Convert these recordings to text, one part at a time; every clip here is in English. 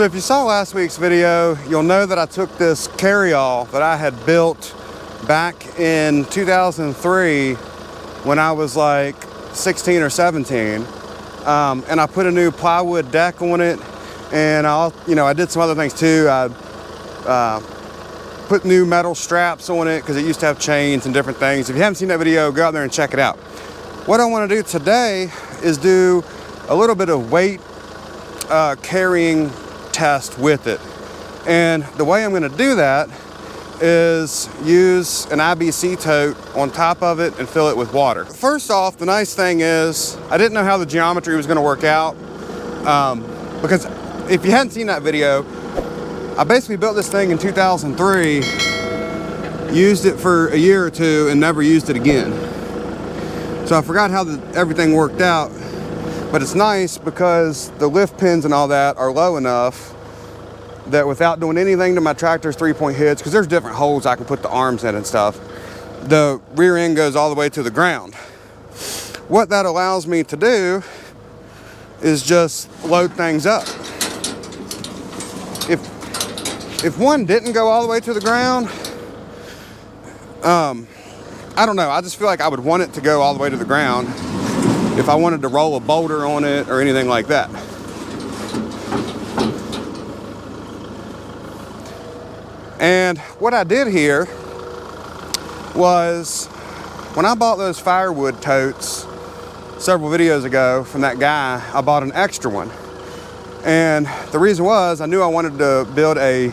So if you saw last week's video, you'll know that I took this Carryall that I had built back in 2003 when I was like 16 or 17, and I put a new plywood deck on it, and I did some other things too. I put new metal straps on it because it used to have chains and different things. If you haven't seen that video, go out there and check it out. What I want to do today is do a little bit of weight carrying test with it, and the way I'm going to do that is use an IBC tote on top of it and fill it with water. First off, the nice thing is I didn't know how the geometry was going to work out, because if you hadn't seen that video, I basically built this thing in 2003, used it for a year or two, and never used it again. So I forgot how everything worked out. But it's nice because the lift pins and all that are low enough that without doing anything to my tractor's 3-point hitch, because there's different holes I can put the arms in and stuff, the rear end goes all the way to the ground. What that allows me to do is just load things up. If one didn't go all the way to the ground, I don't know, I just feel like I would want it to go all the way to the ground if I wanted to roll a boulder on it or anything like that. And what I did here was, when I bought those firewood totes several videos ago from that guy, I bought an extra one. And the reason was I knew I wanted to build a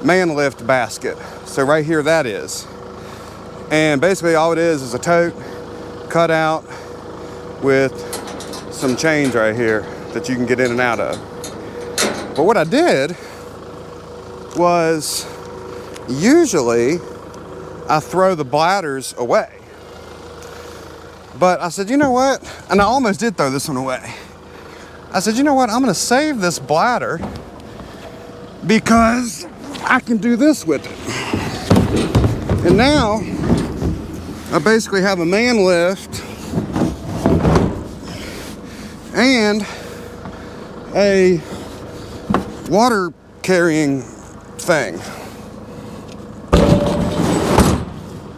man lift basket. So right here that is. And basically all it is a tote cut out with some chains right here that you can get in and out of. But what I did was, usually I throw the bladders away. But I said, you know what? And I almost did throw this one away. I said, you know what? I'm gonna save this bladder because I can do this with it. And now I basically have a man lift and a water carrying thing.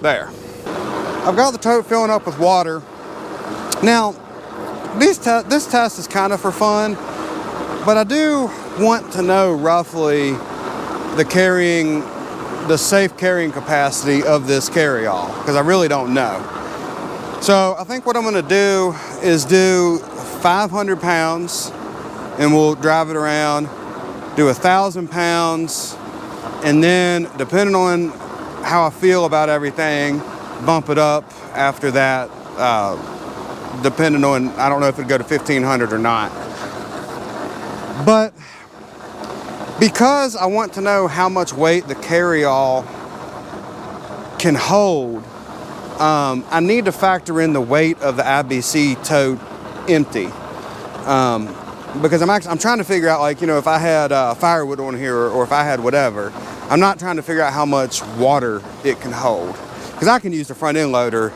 There. I've got the tote filling up with water. Now, this test is kind of for fun, but I do want to know roughly the safe carrying capacity of this Carryall, because I really don't know. So I think what I'm going to do is do 500 pounds, and we'll drive it around, do 1,000 pounds, and then depending on how I feel about everything, bump it up after that, depending on, I don't know if it'd go to 1,500 or not. But because I want to know how much weight the Carryall can hold, I need to factor in the weight of the IBC tote empty, because I'm trying to figure out, like, if I had firewood on here, or if I had whatever. I'm not trying to figure out how much water it can hold, because I can use the front end loader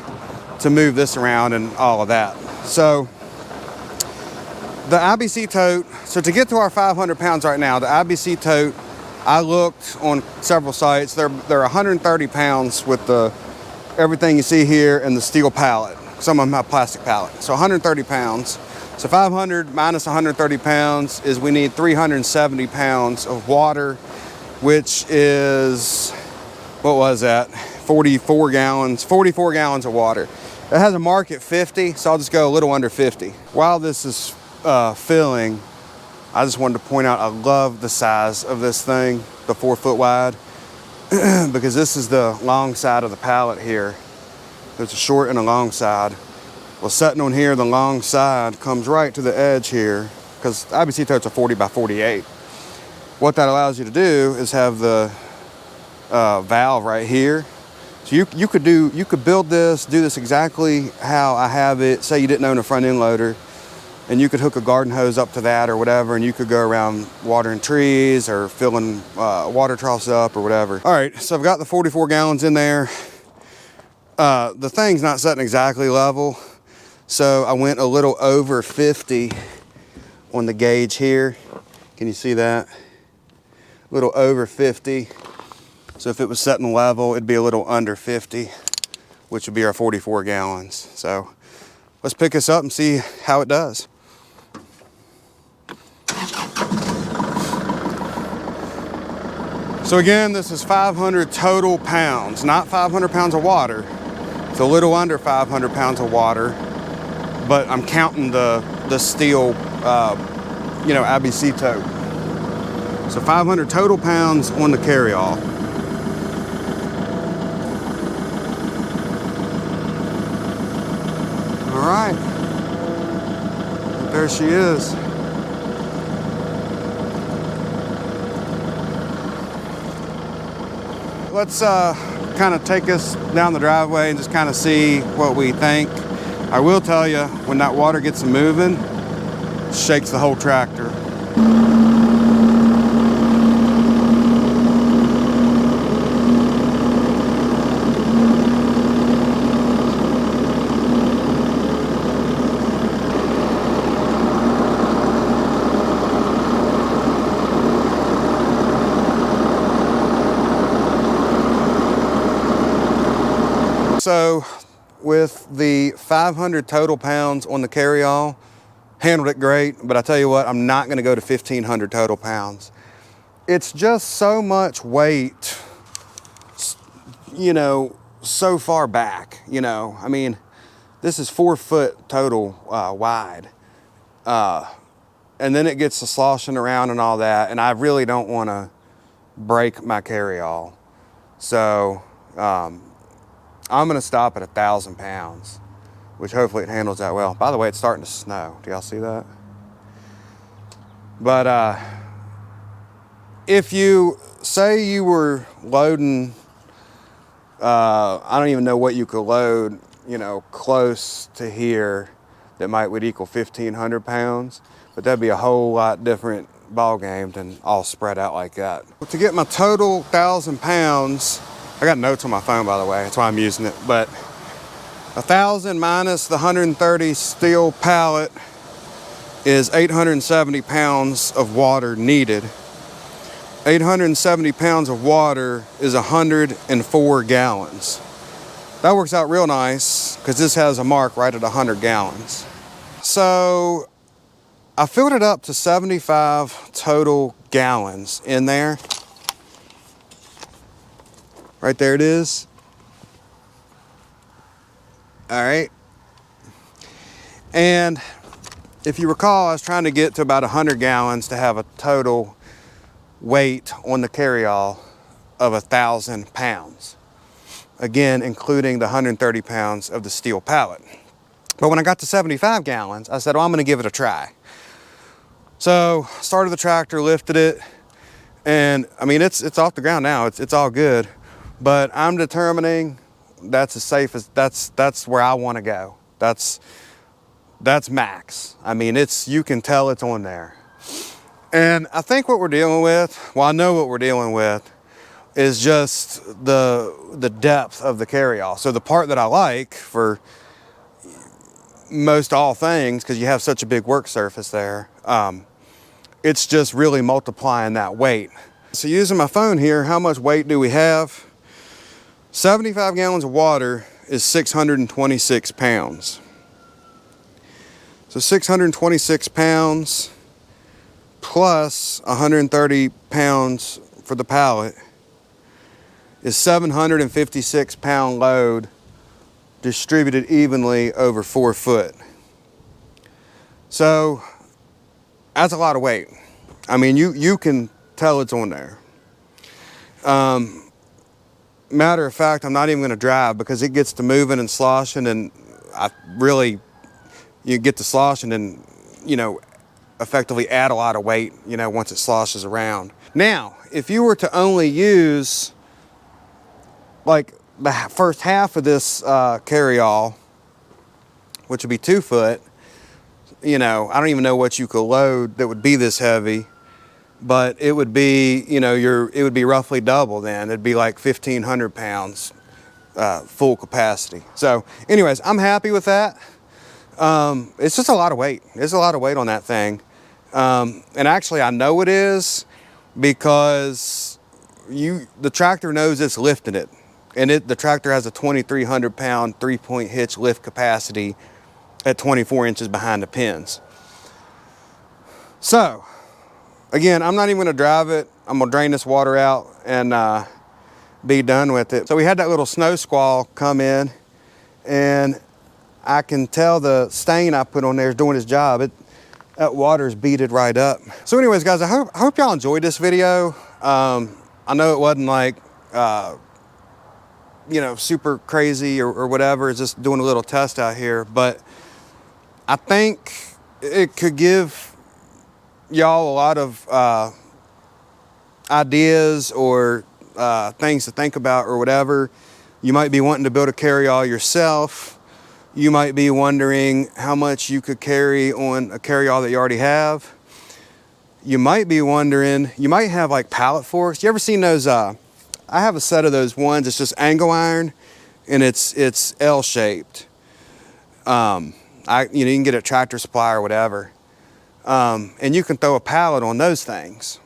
to move this around and all of that. So the IBC tote, so to get to our 500 pounds right now, the IBC tote, I looked on several sites, they're 130 pounds with everything you see here and the steel pallet. Some of them have plastic pallet. So 130 pounds. So 500 minus 130 pounds is, we need 370 pounds of water, which is, what was that? 44 gallons of water. It has a mark at 50, so I'll just go a little under 50. While this is filling, I just wanted to point out, I love the size of this thing, the 4 foot wide, because this is the long side of the pallet here. There's a short and a long side. Well, sitting on here, the long side comes right to the edge here, because IBC totes are 40 by 48. What that allows you to do is have the valve right here. So you could build this, do this exactly how I have it. Say you didn't own a front end loader, and you could hook a garden hose up to that or whatever, and you could go around watering trees or filling water troughs up or whatever. All right, so I've got the 44 gallons in there. The thing's not setting exactly level, so I went a little over 50 on the gauge here. Can you see that? a little over 50. So if it was setting level, it'd be a little under 50, which would be our 44 gallons. So let's pick this up and see how it does. So again, this is 500 total pounds, not 500 pounds of water. It's a little under 500 pounds of water, but I'm counting the steel, IBC tote. So 500 total pounds on the Carryall. All right, there she is. Let's kind of take us down the driveway and just kind of see what we think. I will tell you, when that water gets moving, it shakes the whole tractor. So with the 500 total pounds on the Carryall, handled it great, but I tell you what, I'm not gonna go to 1,500 total pounds. It's just so much weight, so far back, I mean, this is 4 foot total wide. And then it gets to sloshing around and all that, and I really don't wanna break my Carryall. So, I'm gonna stop at 1,000 pounds, which hopefully it handles that well. By the way, it's starting to snow. Do y'all see that? But if you say you were loading, I don't even know what you could load, close to here that would equal 1,500 pounds, but that'd be a whole lot different ball game than all spread out like that. To get my total 1,000 pounds, I got notes on my phone, by the way, that's why I'm using it, but 1,000 minus the 130 steel pallet is 870 pounds of water needed. 870 pounds of water is 104 gallons. That works out real nice because this has a mark right at 100 gallons. So I filled it up to 75 total gallons in there. Right there it is. All right. And if you recall, I was trying to get to about 100 gallons to have a total weight on the Carryall of 1,000 pounds. Again, including the 130 pounds of the steel pallet. But when I got to 75 gallons, I said, well, I'm gonna give it a try. So started the tractor, lifted it, and I mean, it's off the ground now, it's all good. But I'm determining that's as safe as, that's where I want to go. That's max. I mean, you can tell it's on there. And I think what we're dealing with, well, I know what we're dealing with, is just the depth of the Carryall. So the part that I like for most all things, because you have such a big work surface there, it's just really multiplying that weight. So using my phone here, how much weight do we have? 75 gallons of water is 626 pounds. So 626 pounds plus 130 pounds for the pallet is 756 pound load distributed evenly over 4 foot. So that's a lot of weight. I mean, you can tell it's on there. Matter of fact, I'm not even gonna drive because it gets to moving and sloshing, and you get to sloshing and, effectively add a lot of weight, once it sloshes around. Now, if you were to only use like the first half of this Carryall, which would be 2 foot, I don't even know what you could load that would be this heavy. But it would be, it would be roughly double then. It'd be like 1,500 pounds full capacity. So anyways, I'm happy with that. It's just a lot of weight. There's a lot of weight on that thing. And actually I know it is because the tractor knows it's lifting it. And the tractor has a 2,300 pound 3-point hitch lift capacity at 24 inches behind the pins. So again, I'm not even gonna drive it. I'm gonna drain this water out and be done with it. So we had that little snow squall come in, and I can tell the stain I put on there is doing its job. That water's beaded right up. So anyways, guys, I hope y'all enjoyed this video. I know it wasn't like, you know, super crazy or whatever. It's just doing a little test out here, but I think it could give y'all a lot of ideas or things to think about or whatever. You might be wanting to build a carryall yourself. You might be wondering how much you could carry on a carryall that you already have. You might be wondering, you might have like pallet forks. You ever seen those? I have a set of those ones. It's just angle iron, and it's L-shaped. You know, you can get it at Tractor Supply or whatever, and you can throw a pallet on those things.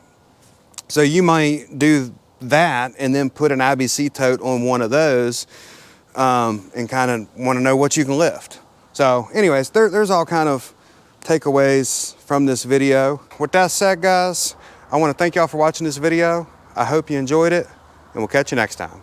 So you might do that and then put an IBC tote on one of those, and kind of want to know what you can lift. So anyways, there's all kind of takeaways from this video. With that said, guys, I want to thank y'all for watching this video. I hope you enjoyed it, and we'll catch you next time.